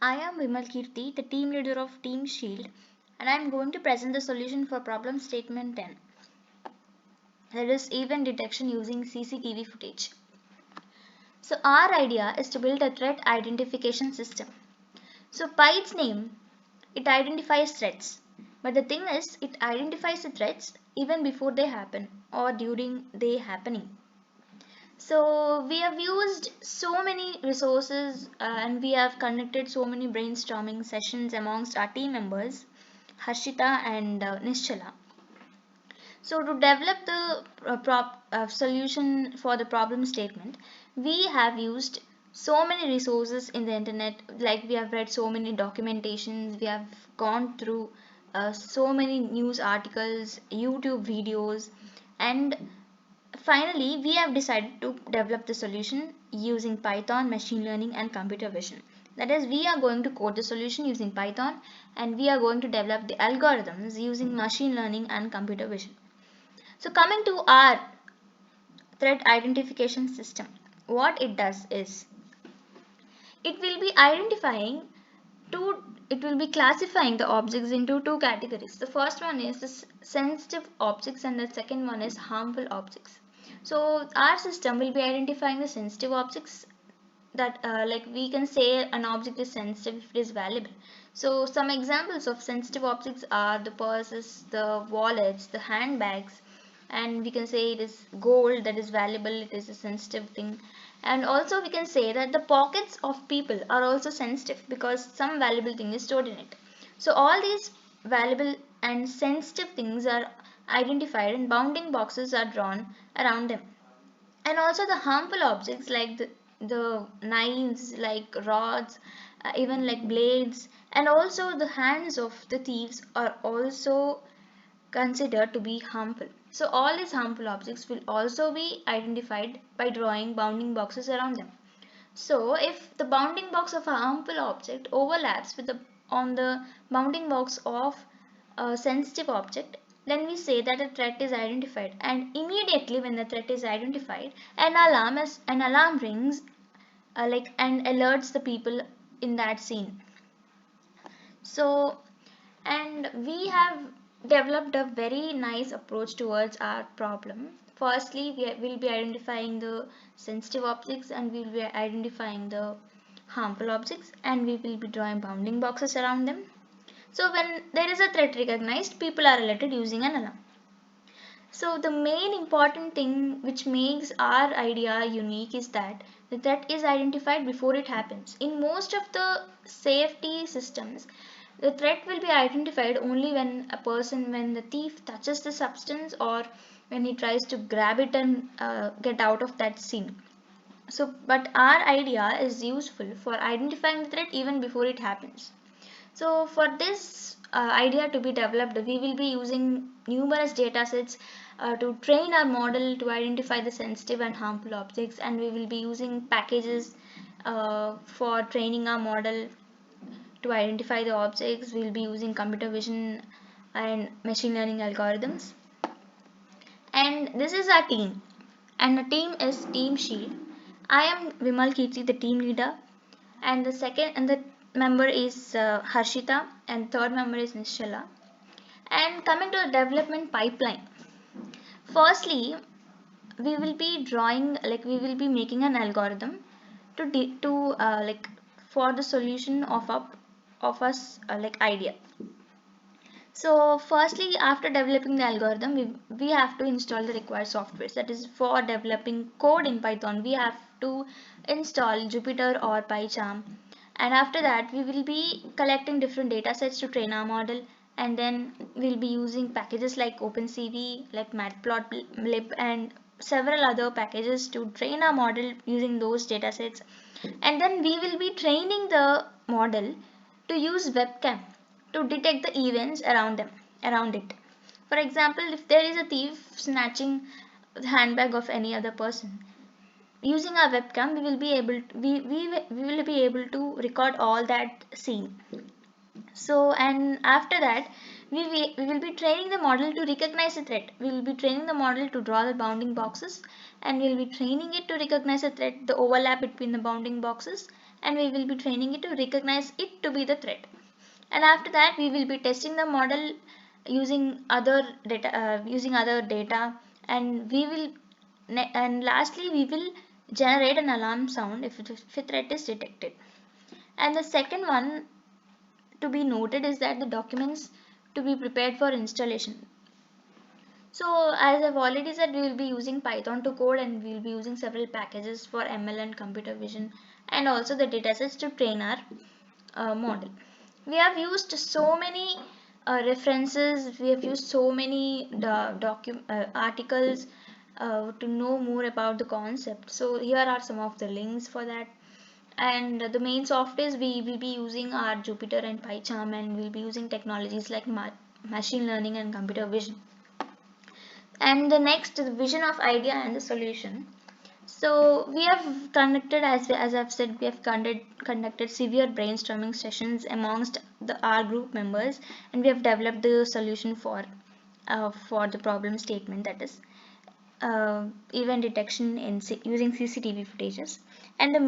I am Vimal Kirti, the team leader of Team Shield, and I am going to present the solution for problem statement 10, that is event detection using CCTV footage. So our idea is to build a threat identification system. So by its name, it identifies threats. But the thing is, it identifies the threats even before they happen or during they happening. So we have used so many resources and we have conducted so many brainstorming sessions amongst our team members, Harshita and Nischala. So to develop the solution for the problem statement, we have used so many resources in the internet. Like we have read so many documentations, we have gone through so many news articles, YouTube videos, and finally, we have decided to develop the solution using Python, machine learning, and computer vision. That is, we are going to code the solution using Python and we are going to develop the algorithms using machine learning and computer vision. So, coming to our threat identification system, what it does is it will be identifying it will be classifying the objects into two categories. The first one is the sensitive objects and the second one is harmful objects. So our system will be identifying the sensitive objects, that like we can say an object is sensitive if it is valuable. So some examples of sensitive objects are the purses, the wallets, the handbags, and we can say it is gold that is valuable, it is a sensitive thing. And also we can say that the pockets of people are also sensitive because some valuable thing is stored in it. So all these valuable and sensitive things are identified and bounding boxes are drawn around them. And also the harmful objects like the knives, like rods, even like blades, and also the hands of the thieves are also considered to be harmful. So all these harmful objects will also be identified by drawing bounding boxes around them. So if the bounding box of a harmful object overlaps with the on the bounding box of a sensitive object, then we say that a threat is identified. And immediately when the threat is identified, an alarm rings and alerts the people in that scene. So, and we have developed a very nice approach towards our problem. Firstly, will be identifying the sensitive objects and we will be identifying the harmful objects and we will be drawing bounding boxes around them. So when there is a threat recognized, people are alerted using an alarm. So the main important thing which makes our idea unique is that the threat is identified before it happens. In most of the safety systems, the threat will be identified only when the thief touches the substance or when he tries to grab it and get out of that scene. So, but our idea is useful for identifying the threat even before it happens. So for this idea to be developed, we will be using numerous data sets to train our model to identify the sensitive and harmful objects, and we will be using packages for training our model to identify the objects. We will be using computer vision and machine learning algorithms. And this is our team, and the team is Team Shield. I am Vimal Kirti, the team leader, and the member is Harshita, and third member is Nishala. And coming to the development pipeline, firstly we will be making an algorithm to for the solution of us idea. So firstly, after developing the algorithm, we have to install the required software. That is, for developing code in Python, we have to install Jupyter or PyCharm. And after that, we will be collecting different data sets to train our model. And then we'll be using packages like OpenCV, like Matplotlib, and several other packages to train our model using those data sets. And then we will be training the model to use webcam to detect the events around it. For example, if there is a thief snatching the handbag of any other person, using our webcam we will be able to record all that scene. So and after that we will be training the model to recognize a threat. We will be training the model to draw the bounding boxes, and we will be training it to recognize a threat, the overlap between the bounding boxes, and we will be training it to recognize it to be the threat. And after that, we will be testing the model using other data, and lastly we will generate an alarm sound if a threat is detected. And the second one to be noted is that the documents to be prepared for installation. So as I've already said, we will be using Python to code, and we will be using several packages for ML and computer vision, and also the datasets to train our model. We have used so many references, we have used so many articles to know more about the concept. So here are some of the links for that. And the main softwares we will be using are Jupyter and PyCharm, and we'll be using technologies like machine learning and computer vision. And the next, the vision of idea and the solution. So we have conducted, as I've said, we have conducted severe brainstorming sessions amongst our group members, and we have developed the solution for the problem statement, that is event detection using CCTV footages. And the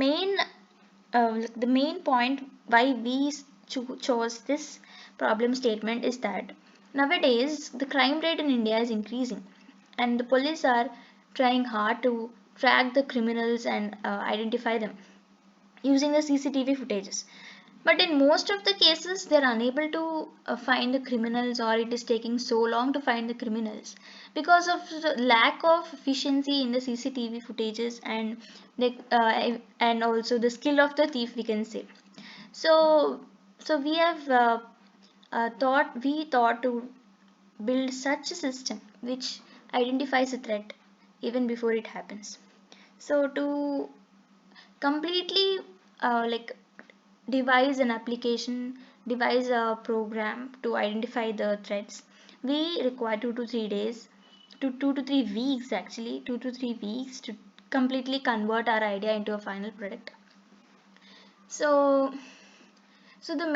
main point why we chose this problem statement is that nowadays the crime rate in India is increasing, and the police are trying hard to track the criminals and identify them using the CCTV footages. But in most of the cases, they are unable to find the criminals, or it is taking so long to find the criminals because of the lack of efficiency in the CCTV footages, and also the skill of the thief, we can say. So we have thought to build such a system which identifies a threat even before it happens. So to completely like devise an application, devise a program to identify the threats, we require 2 to 3 days, to 2 to 3 weeks, actually 2 to 3 weeks, to completely convert our idea into a final product. So the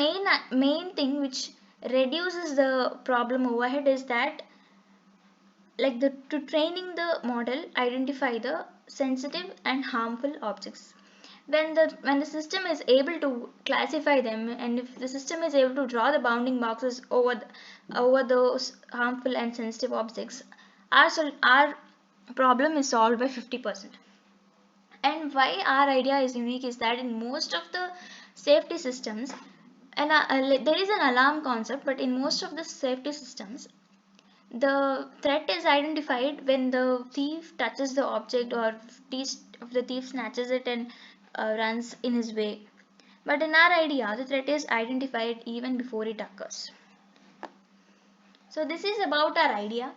main thing which reduces the problem overhead is that, like, to training the model identify the sensitive and harmful objects. When the system is able to classify them, and if the system is able to draw the bounding boxes over those harmful and sensitive objects, our problem is solved by 50%. And why our idea is unique is that in most of the safety systems, and there is an alarm concept, but in most of the safety systems, the threat is identified when the thief touches the object, or if the thief snatches it and runs in his way. But in our idea, the threat is identified even before it occurs. So this is about our idea,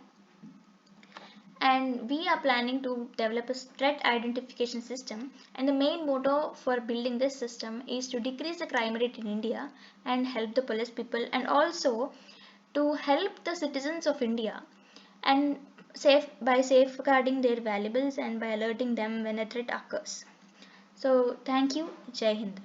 and we are planning to develop a threat identification system, and the main motto for building this system is to decrease the crime rate in India and help the police people, and also to help the citizens of India, and by safeguarding their valuables and by alerting them when a threat occurs. So thank you. Jai Hind.